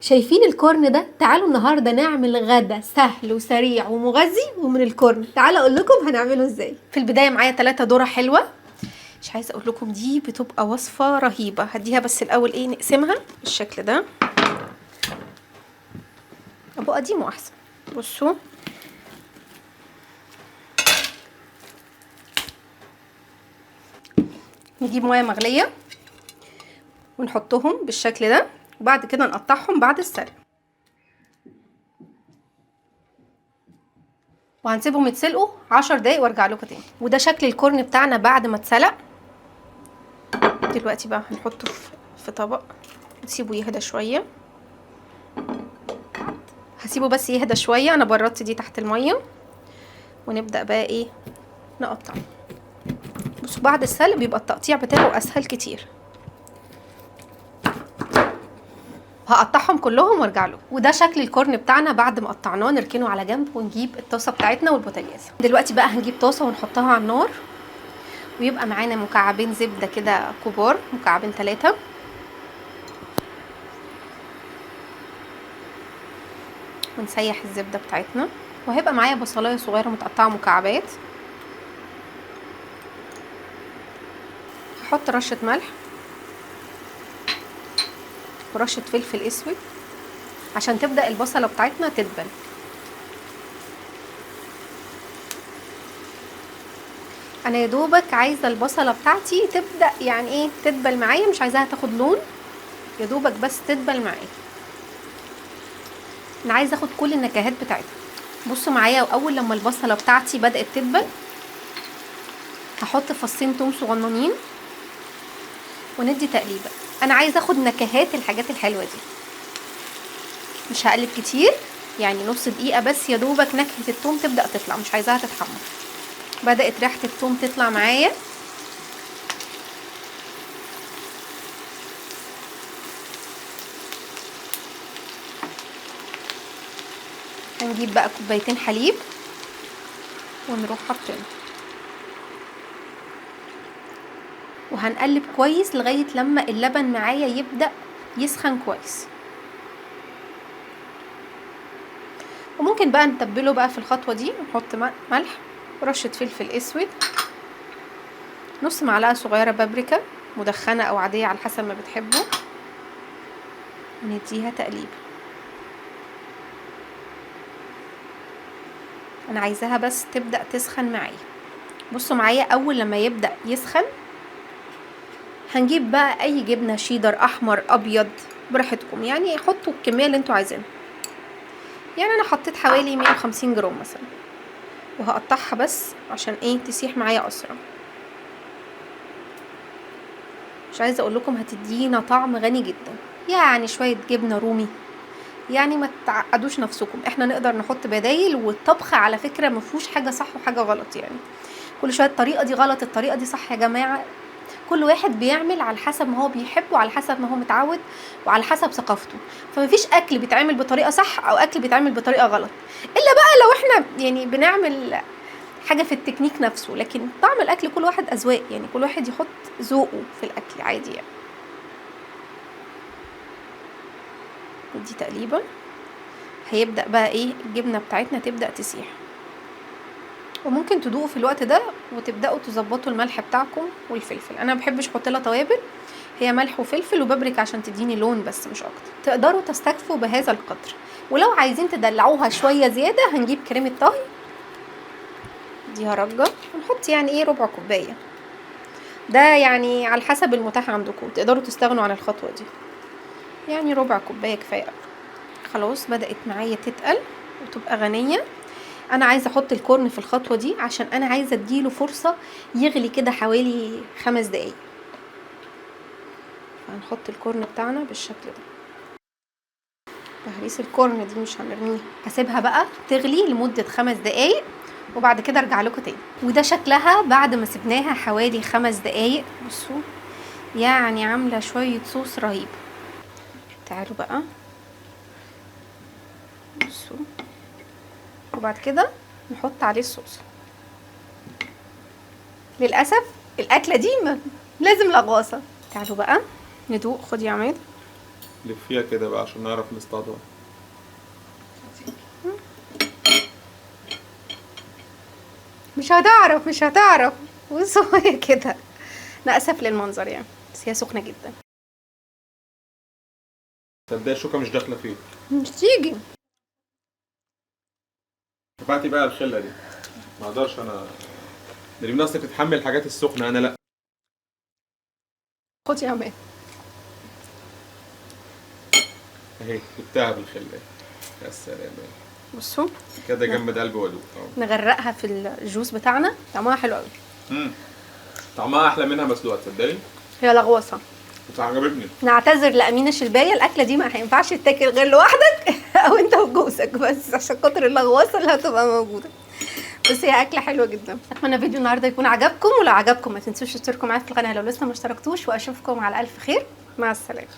شايفين الكورن ده؟ تعالوا النهارده نعمل غدا سهل وسريع ومغذي ومن الكورن. تعالوا اقول لكم هنعمله ازاي. في البدايه معايا 3 ذره حلوه، مش عايزه اقول لكم دي بتبقى وصفه رهيبه. هديها بس الاول نقسمها بالشكل ده، ابقى قديمه احسن. بصوا نجيب ميه مغليه ونحطهم بالشكل ده، وبعد كده نقطعهم بعد السلق، وهنسيبهم يتسلقوا 10 دقايق وارجع لكم تاني. وده شكل الكورن بتاعنا بعد ما اتسلق. دلوقتي بقى هنحطه في طبق نسيبه يهدى شويه. هسيبه بس يهدى شويه، انا بردت دي تحت الميه، ونبدا بقى نقطع. بصوا بعد السلق بيبقى التقطيع بتاعه اسهل كتير. هقطعهم كلهم وارجع له. وده شكل الكورن بتاعنا بعد ما قطعناه. نركنه على جنب ونجيب الطاسه بتاعتنا والبوتاجاز. دلوقتي بقى هنجيب طاسه ونحطها على النار، ويبقى معانا مكعبين زبده كده كبار، مكعبين 3، ونسيح الزبده بتاعتنا. وهيبقى معايا بصلايه صغيره متقطعه مكعبات. هحط رشه ملح ورشه فلفل اسود عشان تبدا البصله بتاعتنا تدبل. انا يا دوبك عايزه البصله بتاعتي تبدا تدبل معايا، مش عايزاها تاخد لون، يا دوبك بس تدبل معايا. انا عايزه اخد كل النكهات بتاعتها. بصوا معايا، واول لما البصله بتاعتي بدات تدبل هحط فصين توم صغننين وندي تقليبه. انا عايزه اخد نكهات الحاجات الحلوه دي، مش هقلب كتير، يعني نص دقيقه بس، يا دوبك نكهه التوم تبدا تطلع، مش عايزاها تتحمر. بدات ريحه التوم تطلع معايا. هنجيب بقى كوبايتين حليب ونروح حاطينه، وهنقلب كويس لغايه لما اللبن معايا يبدا يسخن كويس. وممكن بقى نتبله بقى في الخطوه دي، نحط ملح ورشه فلفل اسود، نص معلقه صغيره بابريكا مدخنه او عاديه على حسب ما بتحبوا، ونديها تقليبه. انا عايزاها بس تبدا تسخن معايا. بصوا معايا، اول لما يبدا يسخن هنجيب بقى اي جبنه شيدر، احمر، ابيض، براحتكم، يعني حطوا الكميه اللي انتوا عايزينها. يعني انا حطيت حوالي 150 جرام مثلا، وهقطعها بس عشان تسيح معايا اسرع. مش عايزه اقول لكم هتدينا طعم غني جدا. يعني شويه جبنه رومي، يعني ما تعقدوش نفسكم، احنا نقدر نحط بدايل. والطبخ على فكره ما فيهوش حاجه صح وحاجه غلط، يعني كل شويه الطريقه دي غلط الطريقه دي صح. يا جماعه كل واحد بيعمل على حسب ما هو بيحب، وعلى حسب ما هو متعود، وعلى حسب ثقافته. فمفيش اكل بيتعمل بطريقه صح او اكل بيتعمل بطريقه غلط، الا بقى لو احنا بنعمل حاجه في التكنيك نفسه. لكن طعم الاكل كل واحد اذواق، يعني كل واحد يحط ذوقه في الاكل عادي. يعني ندي تقليبه، هيبدا بقى الجبنه بتاعتنا تبدا تسيح. وممكن تدوقوا في الوقت ده وتبداوا تظبطوا الملح بتاعكم والفلفل. انا ما بحبش احط لها توابل، هي ملح وفلفل وبابريكا عشان تديني لون بس مش اكتر. تقدروا تستكفوا بهذا القدر. ولو عايزين تدلعوها شويه زياده هنجيب كريمه طهي، دي هرجه ونحط ربع كوبايه. ده يعني على حسب المتاح عندكم، تقدروا تستغنوا عن الخطوه دي، يعني ربع كوبايه كفايه. خلاص بدات معايا تتقل وتبقى غنيه. انا عايزه احط الكورن في الخطوه دي عشان انا عايزه اديله فرصه يغلي كده حوالي 5 دقايق. هنحط الكورن بتاعنا بالشكل ده. تهريس الكورن دي مش هنرميها، هسيبها بقى تغلي لمده 5 دقايق وبعد كده ارجع لكم تاني. وده شكلها بعد ما سبناها حوالي 5 دقايق. بصوا يعني عامله شويه صوص رهيب. تعالوا بقى بصوا، وبعد كده نحط عليه الصوص. للاسف الاكله دي لازم لغوصه. تعالوا بقى ندوق. خد يا عماد. لفيها كده بقى عشان نعرف نصطادها. مش هتعرف. بصوا هي كده. انا اسف للمنظر يعني، بس هي سخنه جدا. تصدقي الشوكه مش داخله فيه. مش تيجي. شفعتي بقى الخله دي، ما اقدرش انا. اللي من اصلك تتحمل الحاجات السخنه، انا لا. خد يا عماد. اهي جبتها بالخله. يا سلام. بصوا كده جمد قلبي وادوق. نغرقها في الجوز بتاعنا، طعمها حلو قوي. طعمها احلى منها مسلوقه، تصدقي؟ هي لغوصه. بس عجبتني. نعتذر لأمينة شلباية، الأكلة دي ما هينفعش تتاكل غير لوحدك أو أنت وجوزك بس، عشان خاطر اللغوصة اللي هتبقى موجودة. بس هي أكلة حلوة جدا. أتمنى فيديو النهاردة يكون عجبكم، ولو عجبكم ما تنسوش تشتركوا معايا في القناة لو لسه ما اشتركتوش، وأشوفكم على ألف خير. مع السلامة.